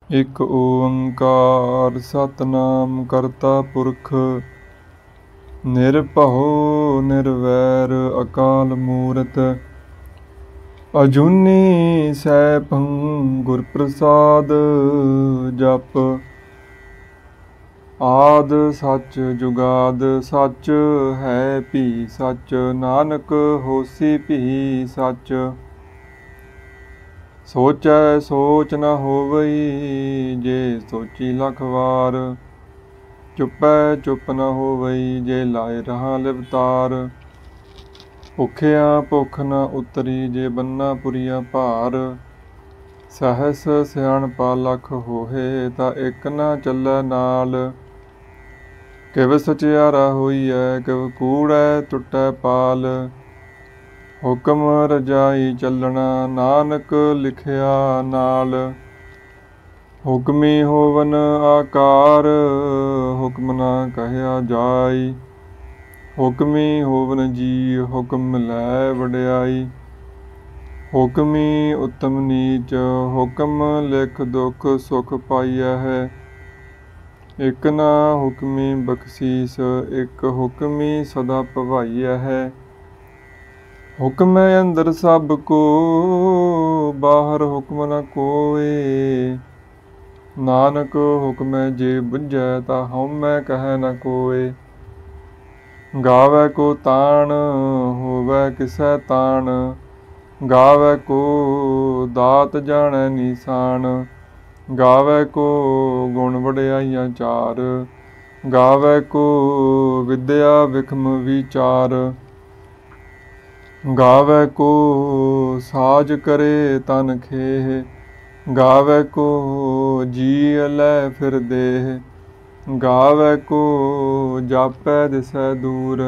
ਇਕ ਓੰਕਾਰ ਸਤਨਾਮ ਕਰਤਾ ਪੁਰਖ ਨਿਰਭਉ ਨਿਰਵੈਰ ਅਕਾਲ ਮੂਰਤ ਅਜੂਨੀ ਸੈਭੰ ਗੁਰ ਪ੍ਰਸਾਦ ਜਪ ਆਦ ਸੱਚ ਜੁਗਾਦ ਸੱਚ ਹੈ ਭੀ ਸੱਚ ਨਾਨਕ ਹੋਸੀ ਭੀ ਸੱਚ ਸੋਚੈ ਸੋਚ ਨ ਹੋਵਈ ਜੇ ਸੋਚੀ ਲੱਖ ਵਾਰ ਚੁੱਪੈ ਚੁੱਪ ਨ ਹੋਵਈ ਜੇ ਲਾਏ ਰਹਾ ਲਿਵਤਾਰ ਭੁੱਖਿਆ ਭੁੱਖ ਨ ਉਤਰੀ ਜੇ ਬੰਨਾ ਪੁਰੀਆ ਭਾਰ ਸਹਸ ਸਿਆਣਪਾ ਲੱਖ ਹੋਏ ਤਾਂ ਇੱਕ ਨਾ ਚੱਲੈ ਨਾਲ ਕਿਵ ਸਚਿਆਰਾ ਹੋਈਐ ਕਿਵ ਕੂੜੈ ਟੁੱਟੈ ਪਾਲ ਹੁਕਮ ਰਜਾਈ ਚੱਲਣਾ ਨਾਨਕ ਲਿਖਿਆ ਨਾਲ ਹੁਕਮੀ ਹੋਵਨ ਆਕਾਰ ਹੁਕਮ ਨਾ ਕਹਿਆ ਜਾਈ ਹੁਕਮੀ ਹੋਵਨ ਜੀ ਹੁਕਮ ਲੈ ਵਡਿਆਈ ਹੁਕਮੀ ਉਤਮ ਨੀਚ ਹੁਕਮ ਲਿਖ ਦੁਖ ਸੁਖ ਪਾਈਆ ਹੈ ਇਕ ਨਾ ਹੁਕਮੀ ਬਖਸ਼ੀਸ ਇਕ ਹੁਕਮੀ ਸਦਾ ਭਵਾਈਆ ਹੈ ਹੁਕਮ ਹੈ ਅੰਦਰ ਸਭ ਕੋ ਬਾਹਰ ਹੁਕਮ ਨ ਕੋਏ ਨਾਨਕ ਹੁਕਮ ਜੇ ਬੁਝੈ ਤਾਂ ਹਉਮੈ ਕਹਿ ਨ ਕੋਏ ਗਾਵੈ ਕੋ ਤਾਣ ਹੋਵੈ ਕਿਸੈ ਤਾਣ ਗਾਵੈ ਕੋ ਦਾਤ ਜਾਣੈ ਨੀਸਾਨ ਗਾਵੈ ਕੋ ਗੁਣ ਵਡਿਆਈਆਂ ਚਾਰ ਗਾਵੈ ਕੋ ਵਿਦਿਆ ਵਿਖਮ ਵਿਚਾਰ ਗਾਵੈ ਕੋ ਸਾਜ ਕਰੇ ਤਨ ਖੇਹ ਗਾਵੈ ਕੋ ਜੀ ਲੈ ਫਿਰ ਦੇਹ ਗਾਵੈ ਕੋ ਜਾਪੈ ਦਿਸੈ ਦੂਰ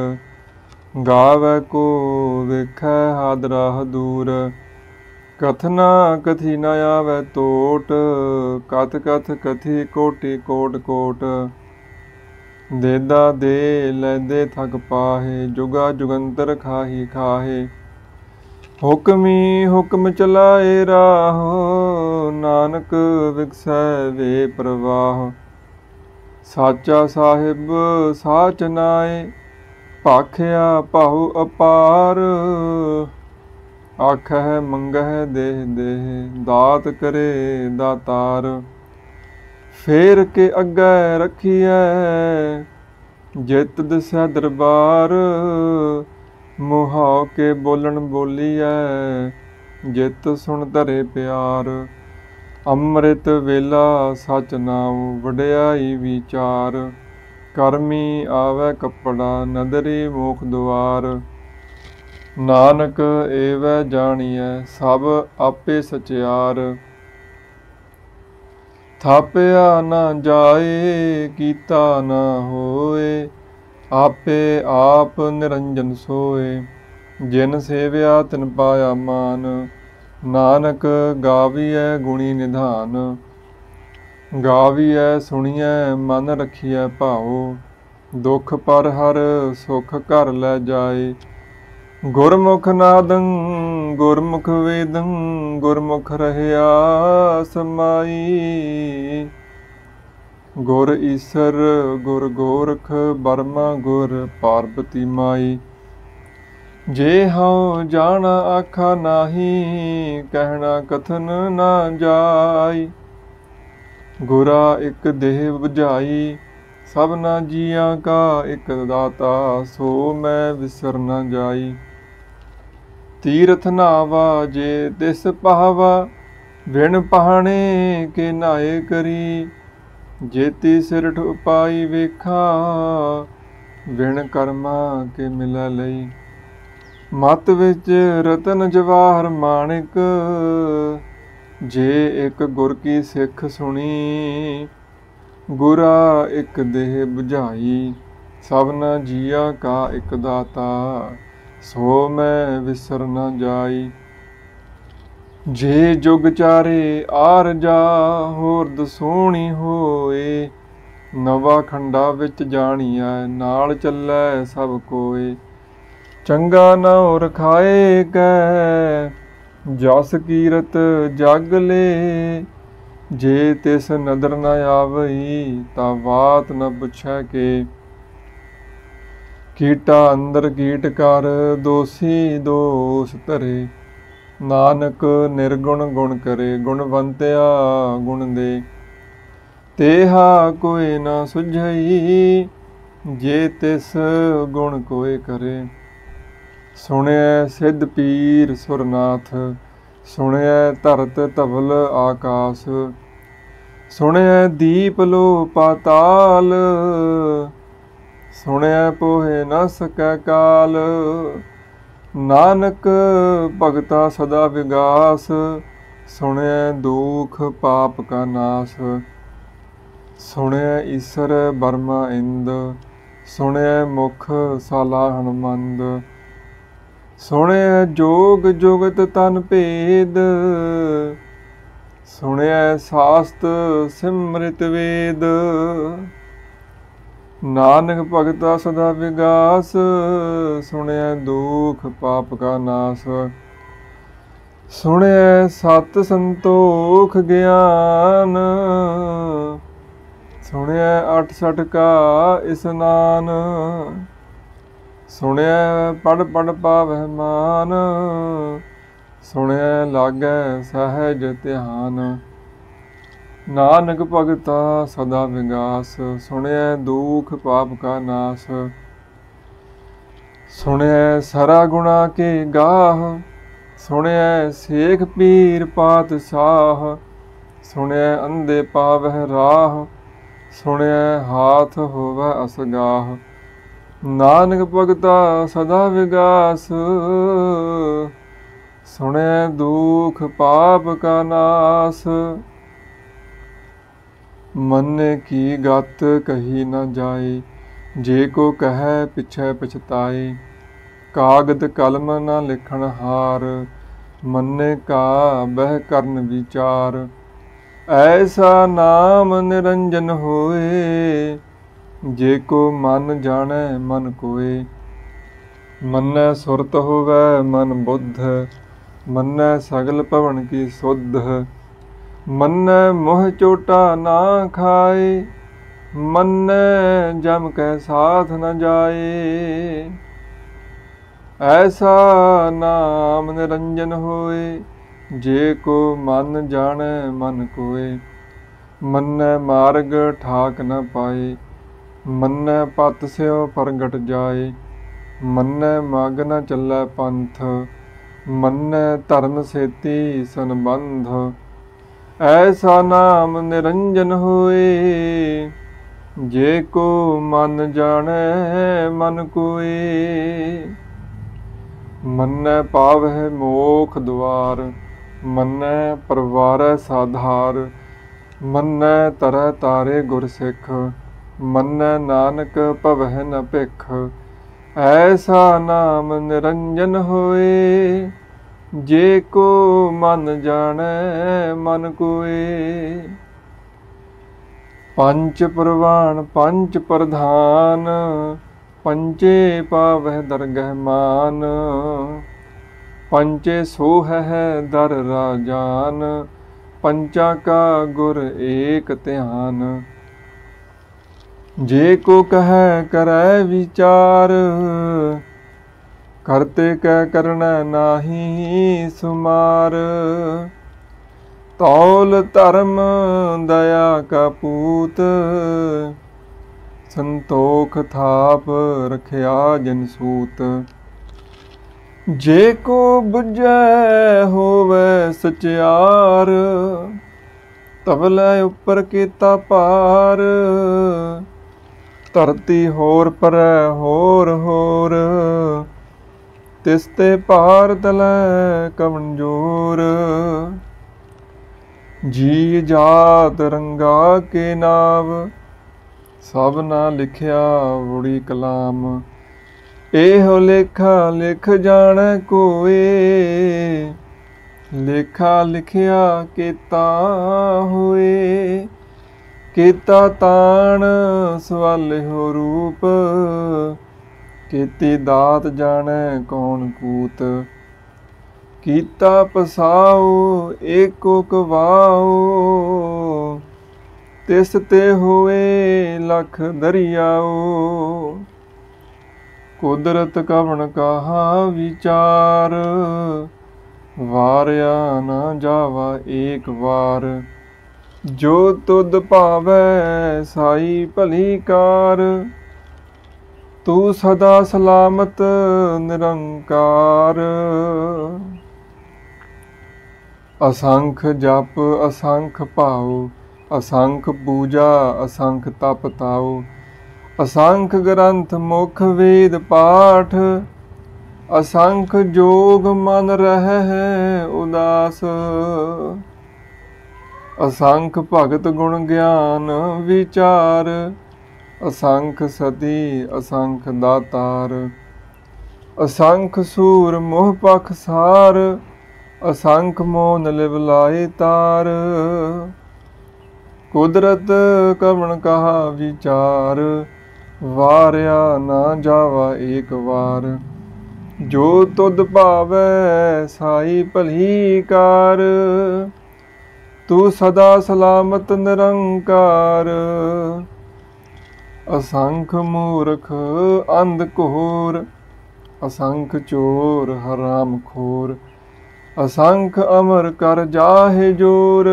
ਗਾਵੈ ਕੋ ਵੇਖੈ ਹਾਦਰਾ ਦੂਰ ਕਥਨਾ ਕਥੀ ਨ ਆਵੈ ਤੋਟ ਕਥ ਕਥ ਕਥੀ ਕੋਟੀ ਕੋਟ ਕੋਟ ਦੇਦਾ ਦੇ ਲੈਦੇ ਥਕ ਪਾਹੇ ਜੁਗਾ ਜੁਗੰਤਰ ਖਾਹੀ ਖਾਹੇ ਹੁਕਮੀ ਹੁਕਮ ਚਲਾਏ ਰਾਹ ਨਾਨਕ ਵਿਗਸੈ ਵੇ ਪ੍ਰਵਾਹ ਸਾਚਾ ਸਾਹਿਬ ਸਾਚ ਨਾਏ ਭਾਖਿਆ ਪਾਹੂ ਅਪਾਰ ਆਖਹਿ ਮੰਗਹਿ ਦੇਹ ਦੇਹ ਦਾਤ ਕਰੇ ਦਾਤਾਰ ਫੇਰ ਕੇ ਅੱਗੇ ਰੱਖੀਐ ਜਿਤ ਦਿਸੈ ਦਰਬਾਰ ਮੁਹਾਉ ਕੇ ਬੋਲਣ ਬੋਲੀਐ ਜਿਤ ਸੁਣ ਧਰੇ ਪਿਆਰ ਅੰਮ੍ਰਿਤ ਵੇਲਾ ਸਚ ਨਾਉ ਵਡਿਆਈ ਵਿਚਾਰ ਕਰਮੀ ਆਵੈ ਕੱਪੜਾ ਨਦਰੀ ਮੋਖ ਦੁਆਰ ਨਾਨਕ ਏਵੈ ਜਾਣੀਐ ਸਭ ਆਪੇ ਸਚਿਆਰ ਥਾਪਿਆ ਨਾ ਜਾਏ ਕੀਤਾ ਨਾ ਹੋਏ ਆਪੇ ਆਪ ਨਿਰੰਜਨ ਸੋਏ ਜਿਨ ਸੇਵਿਆ ਤਿਨ ਪਾਇਆ ਮਾਨ ਨਾਨਕ ਗਾਵੀਐ ਗੁਣੀ ਨਿਧਾਨ ਗਾਵੀਐ ਸੁਣੀਐ ਮਨ ਰਖੀਐ ਭਾਉ ਦੁਖ ਪਰ ਹਰ ਸੁਖ ਘਰ ਲੈ ਜਾਏ ਗੁਰਮੁਖ ਨਾਦੰ ਗੁਰਮੁਖ ਵੇਦੰ ਗੁਰਮੁਖ ਰਹਿਆ ਸਮਾਈ ਗੁਰ ਈਸਰ ਗੁਰ ਗੋਰਖ ਬਰਮਾ ਗੁਰ ਪਾਰਬਤੀ ਮਾਈ ਜੇ ਹਉ ਜਾਣਾ ਆਖਾ ਨਾਹੀ ਕਹਿਣਾ ਕਥਨ ਨਾ ਜਾਈ ਗੁਰਾ ਇਕ ਦੇਹ 부ਝਾਈ ਸਭਨਾ ਜੀਆਂ ਕਾ ਇਕ ਦਾਤਾ ਸੋ ਮੈਂ ਵਿਸਰ ਨਾ ਜਾਈ ਤੀਰਥ ਨਾਵਾ ਜੇ ਤਿਸ ਪਾਵਾ ਵਿਣ ਪਹਾਣੇ ਕੇ ਨਾਏ ਕਰੀ ਜੇਤੀ ਸਿਰ ਠੁਪਾਈ ਵੇਖਾਂ ਵਿਣ ਕਰਮਾ ਕੇ ਮਿਲੈ ਲਈ ਮਤ ਵਿੱਚ ਰਤਨ ਜਵਾਹਰ ਮਾਣਿਕ ਜੇ ਇੱਕ ਗੁਰ ਕੀ ਸਿੱਖ ਸੁਣੀ ਗੁਰਾ ਇੱਕ ਦੇਹ 부ਝਾਈ ਸਭਨਾ ਜੀਆ ਕਾ ਇੱਕ ਦਾਤਾ ਸੋ ਮੈਂ ਵਿਸਰ ਨਾ ਜਾਈ ਜੇ ਜੁਗ ਚਾਰੇ ਆਰ ਜਾ ਹੋਰ ਦਸੋਣੀ ਹੋਏ ਨਵਾ ਖੰਡਾ ਵਿੱਚ ਜਾਣੀਐ ਨਾਲ ਚੱਲੈ ਸਭ ਕੋਏ ਚੰਗਾ ਨਾਉ ਰਖਾਏ ਕੈ ਜਸ ਕੀਰਤ ਜਗ ਲੇ जे तिस नदर न आवई ता बात न पुछै के। कीटा अंदर कीट कर दोषी दोष धरे। नानक निर्गुण गुण करे गुणवंत्या गुण दे। तेहा कोई न सुझई जे तिस गुण कोय करे। सुणिया सिद्ध पीर सुरनाथ सुणिया धरत धवल आकाश। सुणिया दीप लो पाताल सुणिया पोहे न सकै काल। नानक भगता सदा विगास सुणिया दुख पाप का नाश। सुणिया ईसर बर्मा इंद सुणिया मुख सालाहन मंद। सुणिया जोग जुगत तन भेद सुणिया शास्त सिमृत वेद। नानक भगता सदा विगास सुणिया दुख पाप का नाश। सुणिया सत संतोख ज्ञान सुणिया 68 का स्नान। सुणिया पढ़ पढ़ पावै मान सुणिया लागै सहज ध्यान। नानक भगता सदा विगास सुणिया दुख पाप का नाश। सुणिया सरा गुणा के गाह सुणिया शेख पीर पातशाह। सुणिया अंधे पावह राह सुणिया हाथ होवै असगाह। नानक भगता सदा विगास सुणिया दुख पाप का नाश। मन की गत कही न जाए जे को कह पिछे पछताए। कागद कलम न लिखण हार मन्ने का बह करन विचार। ऐसा नाम निरंजन होए जे को मन जाने मन कोय। मन्ने सुरत होवै मन बुद्ध मन्ने सगल भवन की सुध। मन्ने मोह चोटा ना खाए मन्ने जम कै साथ न जाए। ऐसा नाम निरंजन होए जे को मन जाने मन कोय। मन्ने मार्ग ठाक न पाए मन्ने पत स्यो प्रगट जाए। मन्ने मग न चलै पंथ मन्ने धर्म सेती संबंध। ऐसा नाम निरंजन होए जे को मन जाने मन कोय। मन्ने पावै मोख द्वार मन्ने परवारै साधार। मन्ने तरह तारे गुर सिख मन्ने नानक भवै न भिख। ऐसा नाम निरंजन होए जे को मन जाने मन कोय। पंच प्रवान पंच प्रधान पंचे पावह दरगह मान। पंचे सोह है दर राजान पंचा का गुर एक ध्यान। जे को कह करै विचार करते कै करना नाही सुमार। तौल धर्म दया का पूत संतोख थाप रखिया जन सूत। जे को बुझै होवै सचियार तबलै उपर कीता पार। धरती होर परै होर होर तिसते पार तलै कवन जोर। जी जात रंगा के नाव सब ना लिखिया उड़ी कलाम। एहो लेखा लिख जाने कोए लेखा लिखिया केता होए। केता ताण सवालिहो रूप केती दात जाने कौन कूत। कीता पसाओ एको कवाओ, तिस ते होए लख दरियाओ। कुदरत कवन कहा विचार, वारया न जावा एक वार। जो तुद भावै साई भली कार, तू सदा सलामत निरंकार। असंख जप असंख भाव, असंख पूजा असंख तप ताओ। असंख ग्रंथ मुख वेद पाठ, असंख जोग मन रहै उदास। असंख भगत गुण ज्ञान विचार, असंख सती असंख दातार। असंख सूर मोह पख सार, असंख मोन लिव लाए तार। कुदरत कवन कहा विचार, वारया ना जावा एक वार। जो तुद भावै साई भली कार, तू सदा सलामत निरंकार। असंख मूर्ख अंध घोर, असंख चोर हराम खोर। असंख अमर कर जाहे जोर,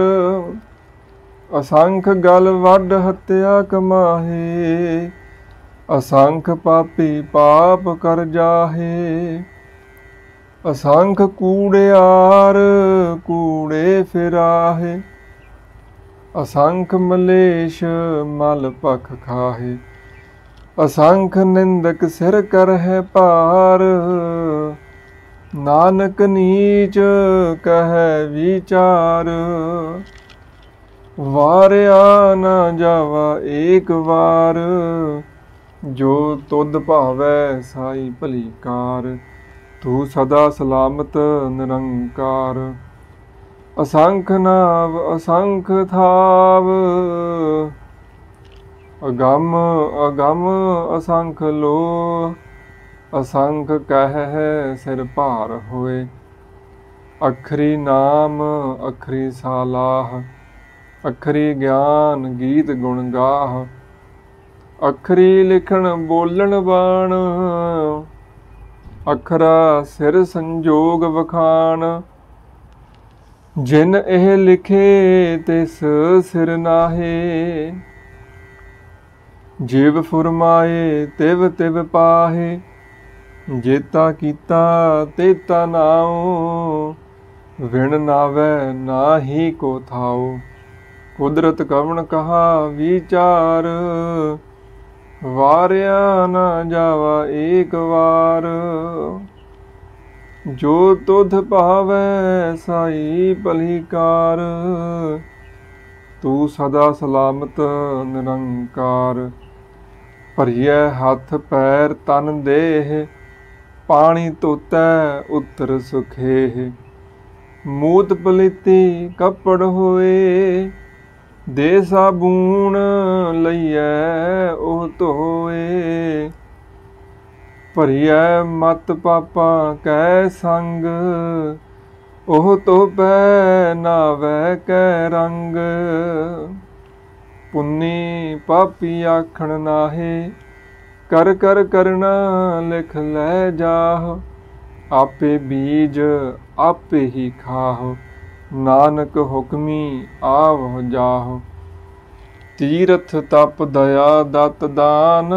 असंख गल वड हत्या कमाहे। असंख पापी पाप कर जाहे, असंख कूड़ियार कूड़े फिराहे। असंख मलेश मल पख खाहे, असंख निंदक सिर कर है पार। नानक नीच कह विचार, वारया न जावा एक वार। जो तुद भावै साई भली कार, तू सदा सलामत निरंकार। असंख नाव असंख थाव, अगम अगम असंख लो। असंख कह सिर भार होए, अखरी नाम अखरी सालाह। अखरी ज्ञान गीत गुण गाह, अखरी लिखण बोलन बाण। अखरा सिर संजोग वखान, जिन एह लिखे तिस सिर नाहे। जिव फुरमाए तिव तिव पाहे, जेता कीता तेता नाओ। विण नावै नाही को थाओ, कुदरत कवन कहा विचार। वारया न जावा एक वार, जो तुध भावै साई भली कार। तू सदा सलामत निरंकार। भरिए हथ पैर तन देह, पानी धोतै उतर सुखेह। मूत पलीती कपड़ होए, दे साबून लईऐ ओह धोए। भरिए मत पापा कै संग, ओह धोपै नावै कै रंग। पुन्नी पापी आखण नाहे, कर कर करना लिख लै जाह। आपे बीज आपे ही खाहो, नानक हुक्मी आवह जाहो। तीरथ तप दया दत दान,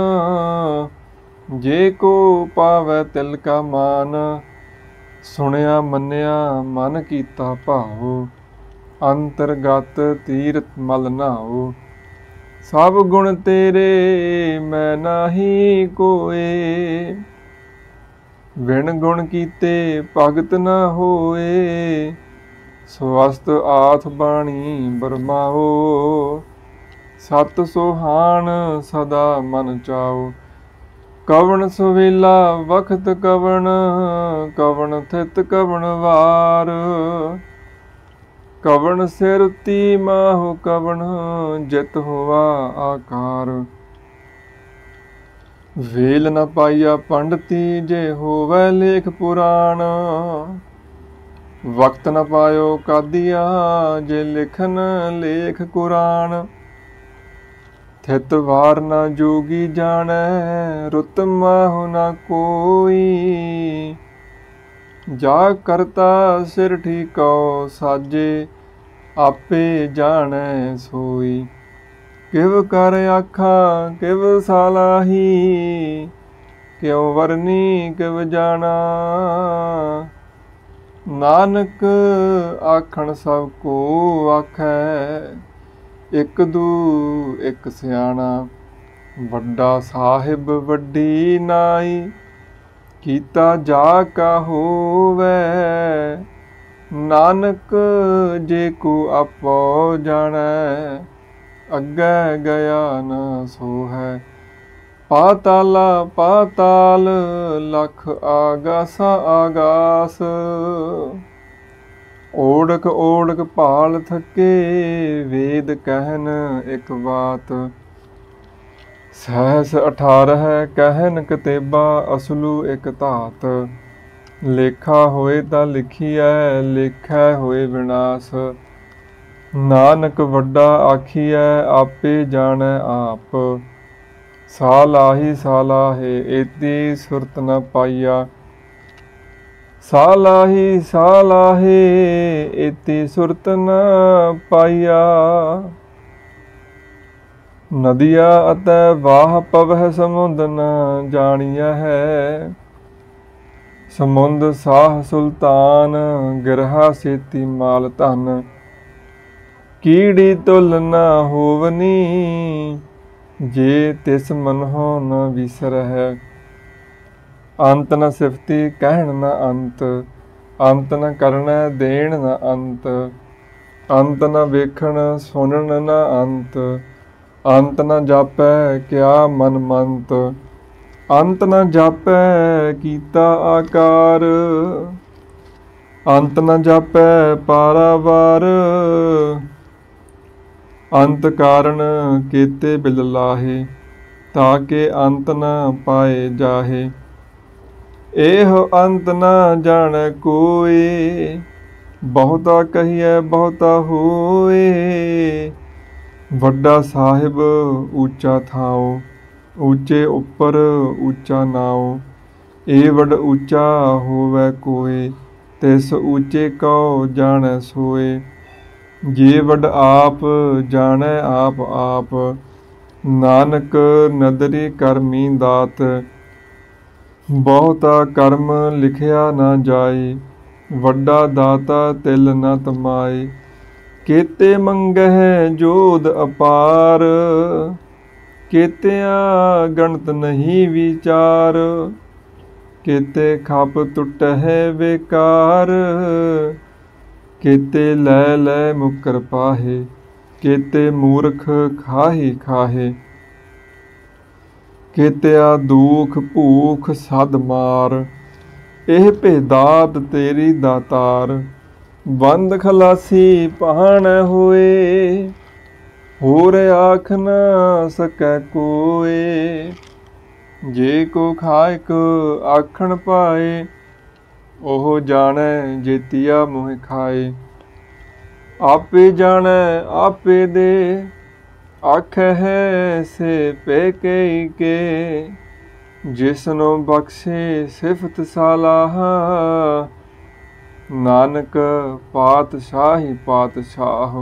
जे को पावै तिल का मान। सुनिया मन्निया मन कीता भाओ, अंतरगत तीरथ मल नहाओ। सब गुण तेरे मैं नाही कोए, बिन गुण कीते भगत न होए। स्वस्थ आथ बाणी बरमाओ, सत सुहान सदा मन चाओ। कवन सुवेला वखत कवन, कवन थित कवन वार। कवन सिरती माहु कवन जित होवा आकार। वेल न पाइया पंडती जे होवै लेख पुराण। वक्त न पायो कादिया जे लिखन लेख कुरान। थित वार न जोगी जाने रुत माहु न कोई। जा करता सिर ठीको साजे आपे जाने सोई। किव कर आखा किव सालाही क्यों वरनी किव जाना। नानक आखण सब को आखै एक दू एक सियाणा। वड्डा साहिब वड्डी नाई कीता जा का होवै। नानक जे को आपो जानै अग्गै गया न सो है। पाताला पाताल लख आगासा आगास। ओढ़क ओढ़क भाल थके वेद कहन एक बात। सहस 18 कहन कतेबा असलू एक धात। लेखा होए ता लिखिए लेखै होए विनाश। नानक वड्डा आखिए आपे जानै आप। सालाही सालाहे एती सुरत न पाइया। सालाही सालाहे एती सुरत न पाइया। नदिया अतै वाह पवह समुंद न जानिया है। समुंद साह सुल्तान गिरहा सेती माल धन। कीड़ी तुल न होवनी जे तिस मनहो न विसर है। अंत न सिफती कहण न अंत। अंत न करना देण न अंत। अंत न वेखण सुनन न अंत। अंत न जापै क्या मन मंत। अंत न जापै कीता आकार। अंत न जापै पारावार। अंत कारण केते बिल लाहे ताके अंत न पाए जाहे। एहो अंत न जाने कोई बहुता कहिए बहुता होए। वड्डा साहिब ऊंचा थाओ ऊंचे उपर ऊंचा नाओ। ए वड ऊंचा होवे कोई तिस ऊंचे को जाने सोए। जे वड आप जाने आप आप। नानक नदरी करमी दात। बहुता कर्म लिखिया न जाए। वड्डा दाता तिल न तमाए। केते मंगह जोध अपार। केतिया गणत नहीं विचार। केते खप टुटह बेकार। केते लै लै मुकर पाहे केते मूर्ख खाही खाहे। केतिया दुख भूख सद मार। एह भेदात तेरी दातार। बंद खलासी पहाण होए। होर आख न सकै कोए। जे को खायक आखण पाए। ओह जाने जेतिया मुँह खाए। आपे जाने आपे दे आख है से पैके के। जिसनो बख्शे सिफत सालाह। नानक पातशाही पातशाह।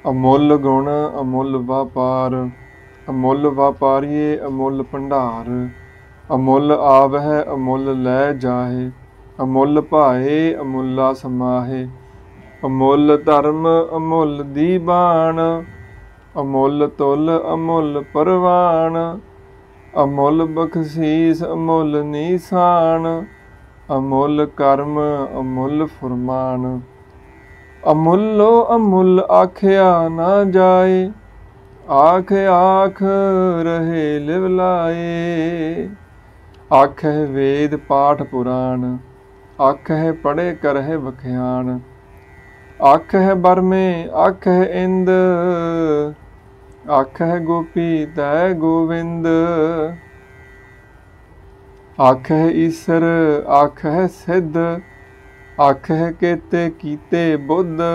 अमुल गुण अमुल व्यापार। अमुल व्यापारीए अमुल भंडार। अमुल आवह अमुल लै जाहे। अमुल भाए अमुला समाहे। अमुल धर्म अमुल दीबान। अमुल तुल अमुल परवान। अमुल बख्शीस अमुल नीसान। अमुल कर्म अमुल फुरमान। अमुलो अमुल आखिया ना जाए। आख आख रहे लिवलाए। आख वेद पाठ पुराण। आख पढ़े करह बख्यान। आख बरमे आख इंद। आख गोपी तै गोविंद। आख ईसर आख सिद्ध। आखह केते कीते बुद्ध,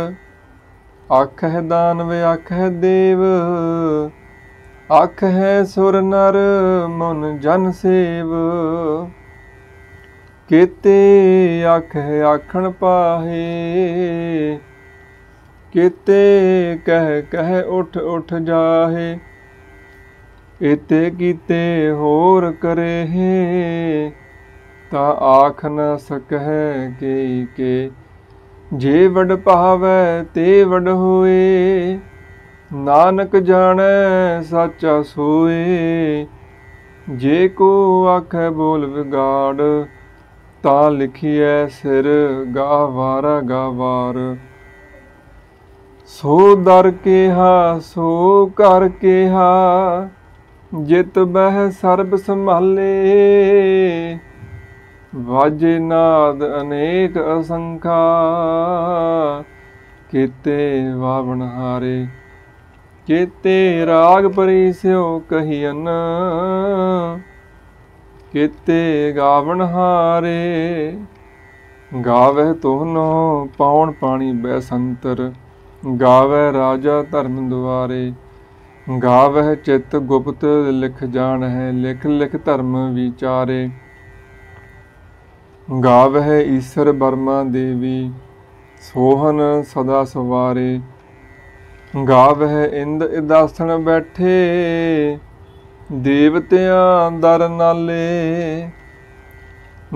आखह दानव आखह देव, आखह सुर नर मुन जन सेव। केते आखह आखण पाहे, केते कह कह उठ उठ जाहे। एते कीते होर करे हे, ता आख न सकह के जे वड पावै ते वड होए। नानक जानै साचा सोए, जे को आखै बोल विगाड़, ता लिखिए सिर गावारा गावार। सो दर केहा सो कर केहा, जित बह सर्ब संभाले। वाजे नाद अनेक असंखा, केते वावण हारे। केते राग परी स्यो कहियन, केते गावण हारे। गावह तोहनो पाउण पाणी बैसंतर, गावह राजा धर्म दुआरे। गावह चित गुप्त लिख जान है, लिख लिख धर्म विचारे। गावह ईसर बर्मा देवी, सोहन सदा सवारे। गावह इंद इदासन बैठे, देवतियां दर नाले।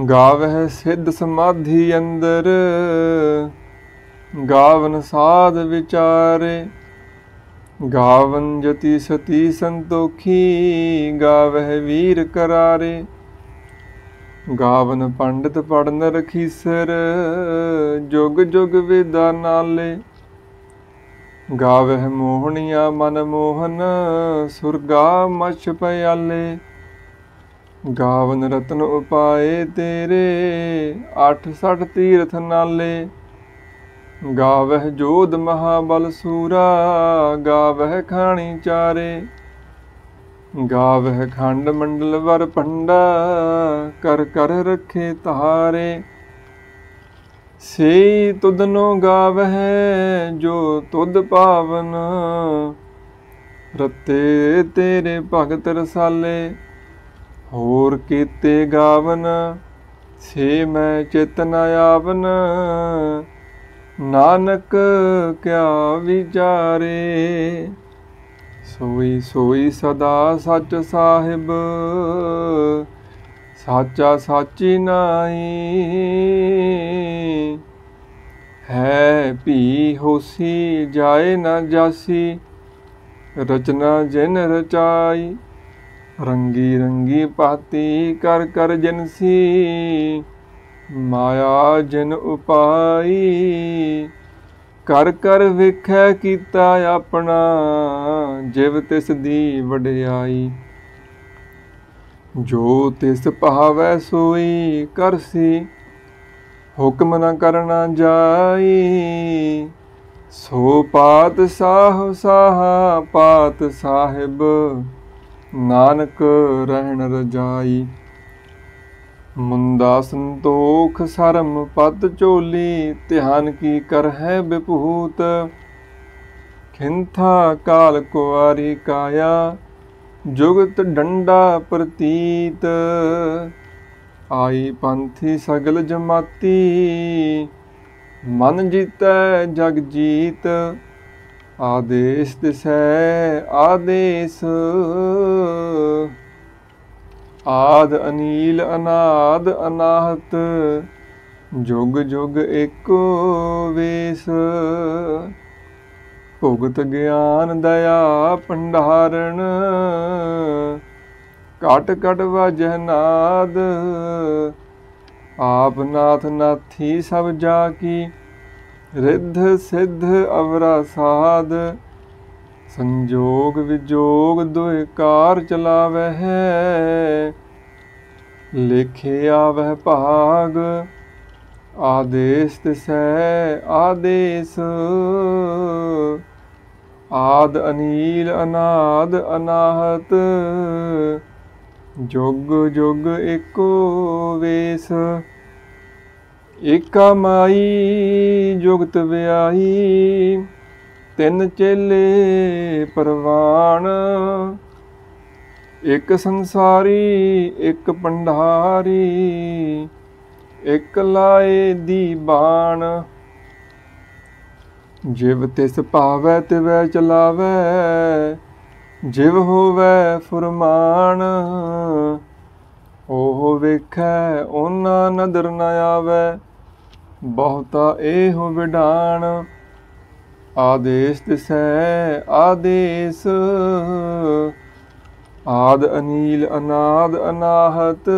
गावह सिद्ध समाधि अंदर, गावन साध विचारे। गावन जति सती संतोखी, गावह वीर करारे। गावन पंडित पढ़न रखीसर, जुग जुग वेदा नाले। गावह मोहनिया मन मोहन, सुरगा मछ पयाले। गावन रतन उपाए तेरे, 68 तीर्थ नाले। गावह जोध महाबल सूरा, गावह खाणी चारे। गावह खंड मंडल वर पंडा, कर कर रखे तारे। सेई तुदनो गावह जो तुद पावन, रते तेरे भगत रसाले। होर केते गावन, से मैं चित न आवन। नानक क्या विचारे। सोई सोई सदा सच साहिब, साचा साची नाई। है भी होसी जाए न जासी, रचना जिन रचाई। रंगी रंगी पाती कर कर जिनसी, माया जिन उपाई। कर कर वेखै कीता अपना, जिव तिस दी वडियाई। जो तिस पावै सोई करसी, हुक्म न करना जाई। सो पात साह साहा पात साहिब, नानक रहन रजाई। मुंदा संतोख सरम पत चोली, ध्यान की कर है विभूत। खिंथा काल कुआरी काया, जुगत डंडा प्रतीत। आई पंथी सगल जमाती, मन जीतै जग जीत। आदेश दिसै आदेश, आद अनील अनाद अनाहत। जुग जुग एको वेस, भुगत ज्ञान दया भंडारण। कट कट वाजह नाद, आप नाथ नाथी सब जाकी। रिद्ध सिद्ध अवरा साध, संजोग विजोग दुह कार चलावै है। लेखे आवह भाग, आदेश तिसै आदेश। आद अनील अनाद अनाहत, जुग जुग एको वेस। ਏਕਾ ਮਾਈ ਜੁਗਤ ਵਿਆਹੀ, ਤਿੰਨ ਚੇਲੇ ਪ੍ਰਵਾਨ। ਇੱਕ ਸੰਸਾਰੀ ਇੱਕ ਭੰਡਾਰੀ, ਇੱਕ ਲਾਏ ਦੀ ਬਾਣ। ਜਿਵ ਤਿਸ ਭਾਵੈ ਤਿਵੈ ਚਲਾਵੈ, ਜਿਵ ਹੋਵੈ ਫੁਰਮਾਨ। ਉਹ ਵੇਖੈ ਉਹਨਾਂ ਨਦਰ ਨ ਆਵੈ, ਬਹੁਤਾ ਇਹੋ ਵਿਡਾਣ। ਆਦੇਸ ਤਿਸੈ ਆਦੇਸ, ਆਦ ਅਨੀਲ ਅਨਾਦ ਅਨਾਹਤ,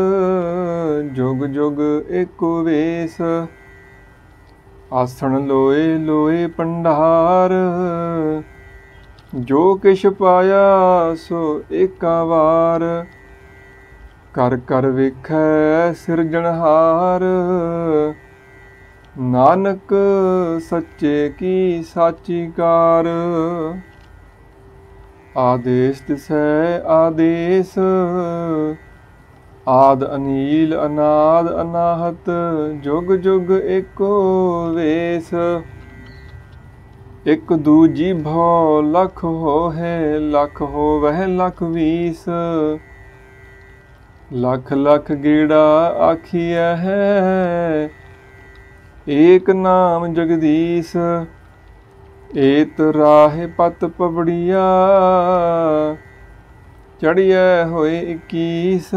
ਜੁਗ ਜੁਗ ਏਕੋ ਵੇਸ। ਆਸਣ ਲੋਏ ਲੋਏ ਭੰਡਾਰ, ਜੋ ਕਿਛ ਪਾਇਆ ਸੋ ਏਕਾ ਵਾਰ। ਕਰ ਕਰ ਵੇਖੈ ਸਿਰਜਣਹਾਰ, ਨਾਨਕ ਸੱਚੇ ਕੀ ਸਾਚੀ ਕਾਰ। ਆਦੇਸ ਤਿਸੈ ਆਦੇਸ, ਆਦ ਅਨੀਲ ਅਨਾਦ ਅਨਾਹਤ, ਜੁਗ ਜੁਗ ਏਕੋ ਵੇਸ। ਇੱਕ ਦੂਜੀ ਭਉ ਲਖ ਹੋਹਿ, ਲਖ ਹੋਵਹਿ ਲਖ ਵੀਸ। ਲਖ ਲਖ ਗੇੜਾ ਆਖੀਐ ਹੈ, ਏਕ ਨਾਮ ਜਗਦੀਸ਼। ਏਤ ਰਾਹਿ ਪਤ ਪਵੜੀਆ, ਚੜ੍ਹਿਐ ਹੋਏ 21।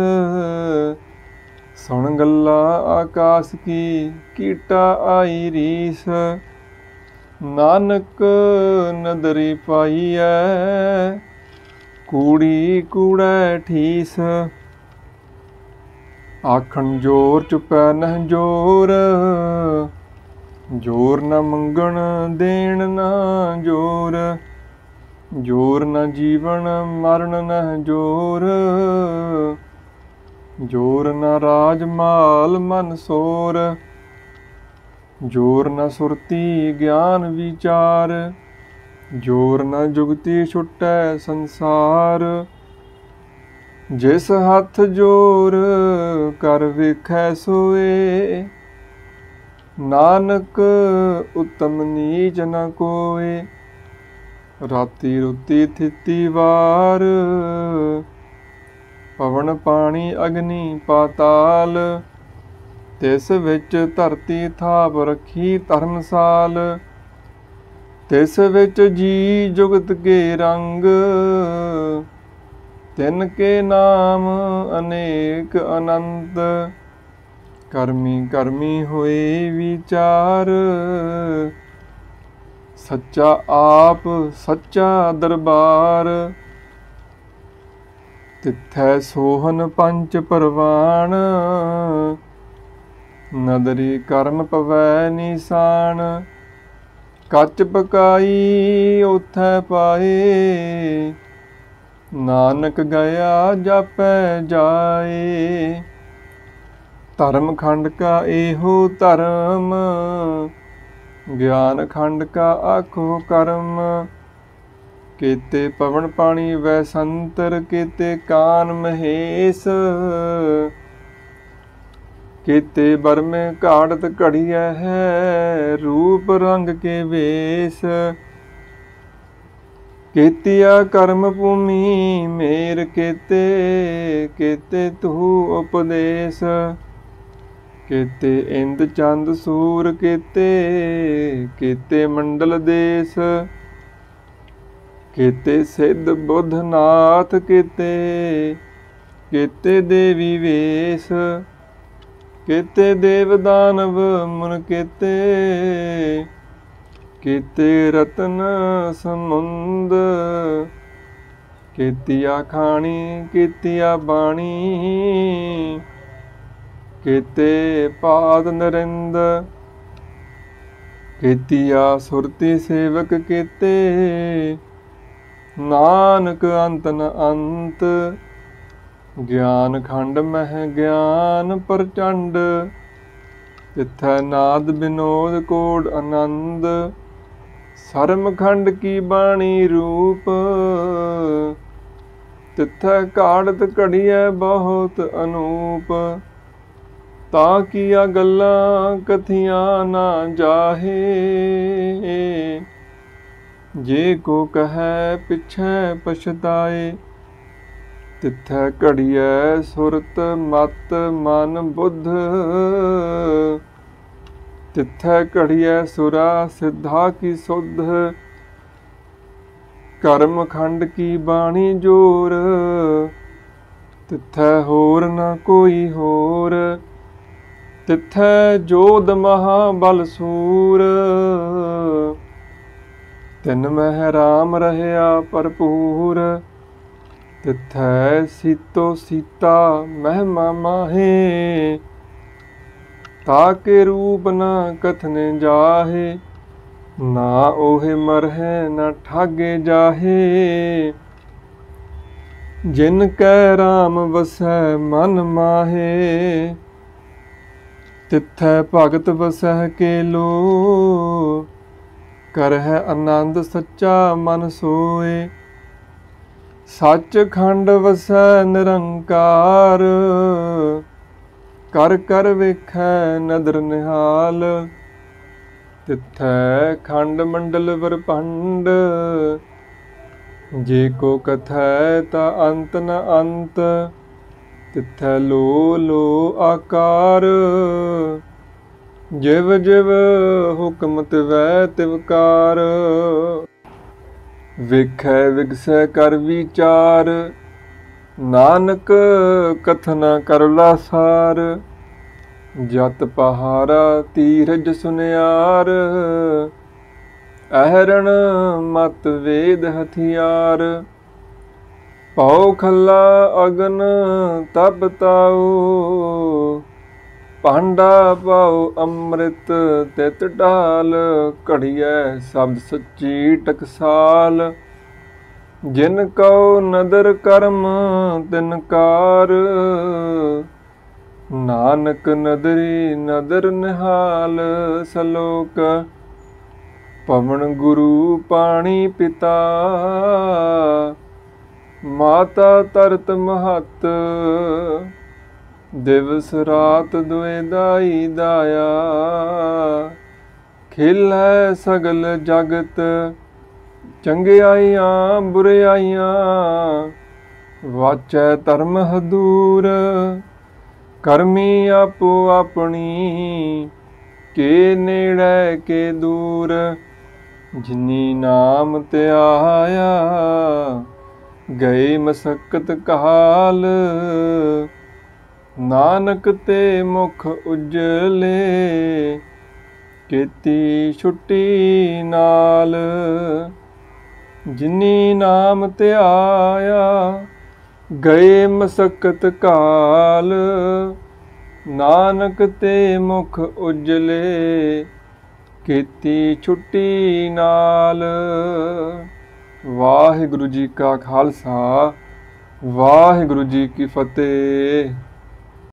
ਸੁਣ ਗੱਲਾਂ ਆਕਾਸ ਕੀ, ਕੀਟਾ ਆਈ ਰੀਸ। ਨਾਨਕ ਨਦਰੀ ਪਾਈਐ, ਕੂੜੀ ਕੂੜੈ ਠੀਸ। ਆਖਣ ਜੋਰ ਚੁਪੈ ਨਹਿ ਜੋਰ, ਜੋਰ ਨ ਮੰਗਣ ਦੇਣ ਨਾ ਜੋਰ। ਜੋਰ ਨ ਜੀਵਨ ਮਰਨ ਨਹਿ ਜੋਰ, ਜੋਰ ਨ ਰਾਜ ਮਾਲ ਮਨ ਸੋਰ। ਜੋਰ ਨ ਸੁਰਤੀ ਗਿਆਨ ਵਿਚਾਰ, ਜੋਰ ਨ ਜੁਗਤੀ ਛੁਟੈ ਸੰਸਾਰ। ਜਿਸ ਹੱਥ ਜੋਰ ਕਰ ਵੇਖੈ ਸੋਏ, ਨਾਨਕ ਉਤਮ ਨੀਚ ਨ ਕੋਏ। ਰਾਤੀ ਰੁਤੀ ਥਿਤੀ ਵਾਰ, ਪਵਨ ਪਾਣੀ ਅਗਨੀ ਪਾਤਾਲ। ਤਿਸ ਵਿੱਚ ਧਰਤੀ ਥਾਪ ਰੱਖੀ ਧਰਮਸਾਲ। ਤਿਸ ਵਿੱਚ ਜੀ ਜੁਗਤ ਕੇ ਰੰਗ, ਤਿਨ ਕੇ ਨਾਮ ਅਨੇਕ ਅਨੰਤ। ਕਰਮੀ ਕਰਮੀ ਹੋਏ ਵਿਚਾਰ, ਸੱਚਾ ਆਪ ਸੱਚਾ ਦਰਬਾਰ। ਤਿੱਥੈ ਸੋਹਨ ਪੰਚ ਪਰਵਾਣ, ਨਦਰੀ ਕਰਮ ਪਵੈ ਨਿਸ਼ਾਨ। ਕੱਚ ਪਕਾਈ ਓਥੈ ਪਾਏ, ਨਾਨਕ ਗਿਆ ਜਾਪੈ ਜਾਏ। ਧਰਮ ਖੰਡ ਕਾ ਇਹੋ ਧਰਮ, ਗਿਆਨ ਖੰਡ ਕਾ ਆਖੋ ਕਰਮ। ਕੀਤੇ ਪਵਨ ਪਾਣੀ ਵੈ ਸੰਤਰ, ਕੀਤੇ ਕਾਨ ਮਹੇਸ਼। ਕੀਤੇ ਬਰਮੇ ਘਾੜਤ ਘੜੀਐ ਹੈ, ਰੂਪ ਰੰਗ ਕੇ ਵੇਸ। ਕੀਤਿਆ ਕਰਮ ਭੂਮੀ ਮੇਰ ਕੀਤੇ, ਕੀਤੇ ਤੂੰ ਉਪਦੇਸ਼। ਕੀਤੇ ਇੰਦ ਚੰਦ ਸੂਰ ਕੀਤੇ, ਕੀਤੇ ਮੰਡਲ ਦੇਸ। ਕੀਤੇ ਸਿੱਧ ਬੁੱਧ ਨਾਥ ਕੀਤੇ, ਕੀਤੇ ਦੇਵੀ ਵੇਸ। ਕੀਤੇ ਦੇਵ ਦਾਨਵ ਮੁਨ ਕੀਤੇ, ਕੀਤੇ ਰਤਨ ਸਮੁੰਦ। ਕੀਤਿਆ ਖਾਣੀ ਕੀਤਿਆ ਬਾਣੀ, ਕੀਤੇ ਪਾਦ ਨਰਿੰਦ। ਕੀਤਿਆ ਸੁਰਤੀ ਸੇਵਕ ਕੀਤੇ, ਨਾਨਕ ਅੰਤ ਨ ਅੰਤ। ਗਿਆਨ ਖੰਡ ਮਹਿ ਗਿਆਨ ਪ੍ਰਚੰਡ, ਤਿਥੈ ਨਾਦ ਬਿਨੋਦ ਕੋਡ ਆਨੰਦ। ਸਰਮ ਖੰਡ ਕੀ ਬਾਣੀ ਰੂਪ, ਤਿਥੈ ਘਾੜਤ ਘੜੀਐ ਬਹੁਤ ਅਨੂਪ। ਤਾਂ ਕੀਆ ਗੱਲਾਂ ਕਥੀਆਂ ਨਾ ਜਾਹੇ। ਜੇ ਕੋ ਕਹੈ ਪਿਛੈ ਪਛਤਾਏ, ਤਿਥੈ ਘੜੀਐ ਸੁਰਤ ਮਤ ਮਨ ਬੁੱਧ। ਤਿਥੈ ਘੜੀਐ ਸੁਰਾ ਸਿੱਧਾ ਕੀ ਸੁਧ। ਕਰਮ ਖੰਡ ਕੀ ਬਾਣੀ ਜੋਰ, ਤਿਥੈ ਹੋਰ ਨਾ ਕੋਈ ਹੋਰ। ਤਿਥੈ ਜੋਧ ਮਹਾਬਲ ਸੂਰ, ਤਿਨ ਮਹਿ ਰਾਮ ਰਹਿਆ ਭਰਪੂਰ। ਤਿਥੈ ਸੀਤੋ ਸੀਤਾ ਮਹਿਮਾ ਮਾਹੇ, ਤਾਕੇ ਰੂਪ ਨਾ ਕਥਨੇ ਜਾਹੇ। ਨਾ ਓਹੇ ਮਰਹਿ ਨਾ ਠਾਗੇ ਜਾਹੇ, ਜਿਨ ਕੈ ਰਾਮ ਵਸੈ ਮਨ ਮਾਹੇ। ਤਿਥੈ ਭਗਤ ਵਸਹਿ ਕੇਲੋ, ਕਰਹਿ ਆਨੰਦ ਸੱਚਾ ਮਨ ਸੋਏ। ਸੱਚ ਖੰਡ ਵਸੈ ਨਿਰੰਕਾਰ, ਕਰ ਕਰ ਵੇਖੈ ਨਦਰ ਨਿਹਾਲ। ਤਿਥੈ ਖੰਡ ਮੰਡਲ ਵਰਪੰਡ, ਜੇ ਕੋ ਕਥੈ ਤਾ ਅੰਤ ਨ ਅੰਤ। ਤਿਥੈ ਲੋ ਲੋ ਆਕਾਰ, ਜਿਵ ਜਿਵ ਹੁਕਮ ਤਿਵੈ ਤਿਵਕਾਰ। ਵੇਖੈ ਵਿਗਸੈ ਕਰ ਵਿਚਾਰ, ਨਾਨਕ ਕਥਨਾ ਕਰ ਲਾਸਾਰ। ਜਤ ਪਹਾਰਾ ਤੀਰਜ ਸੁਨਿਆਰ, ਅਹਰਣ ਮਤ ਵੇਦ ਹਥਿਆਰ। ਪਉ ਖੱਲਾ ਅਗਨ ਤਪ ਤਾਉ, ਭਾਂਡਾ ਪਾਉ ਅੰਮ੍ਰਿਤ ਤਿਤ ਢਾਲ। ਘੜੀਐ ਸ਼ਬਦ ਸੱਚੀ ਟਕਸਾਲ, ਜਿਨ ਕਉ ਨਦਰ ਕਰਮ ਤਿਨ ਕਾਰ। ਨਾਨਕ ਨਦਰੀ ਨਦਰ ਨਿਹਾਲ। ਸਲੋਕ ਪਵਨ ਗੁਰੂ ਪਾਣੀ ਪਿਤਾ, ਮਾਤਾ ਤਰਤ ਮਹਤ। ਦਿਵਸ ਰਾਤ ਦੁਇ ਦਾਈ ਦਾਇਆ, ਖੇਲੈ ਸਗਲ ਜਗਤ। ਚੰਗਿਆਈਆਂ ਬੁਰਿਆਈਆਂ, ਵਾਚੈ ਧਰਮ ਹਦੂਰ। ਕਰਮੀ ਆਪੋ ਆਪਣੀ, ਕੇ ਨੇੜੇ ਕੇ ਦੂਰ। ਜਿਨੀ ਨਾਮ ਧਿਆਇਆ, ਗਏ ਮਸਕਤ ਕਾਲ। ਨਾਨਕ ਤੇ ਮੁਖ ਉਜਲੇ, ਕੀਤੀ ਛੁੱਟੀ ਨਾਲ। ਜਿਨੀ ਨਾਮ ਧਿਆਇਆ, ਗਏ ਮਸਕਤ ਕਾਲ। ਨਾਨਕ ਤੇ ਮੁਖ ਉਜਲੇ, ਕੀਤੀ ਛੁੱਟੀ ਨਾਲ। ਵਾਹਿਗੁਰੂ ਜੀ ਕਾ ਖਾਲਸਾ, ਵਾਹਿਗੁਰੂ ਜੀ ਕੀ ਫਤਿਹ।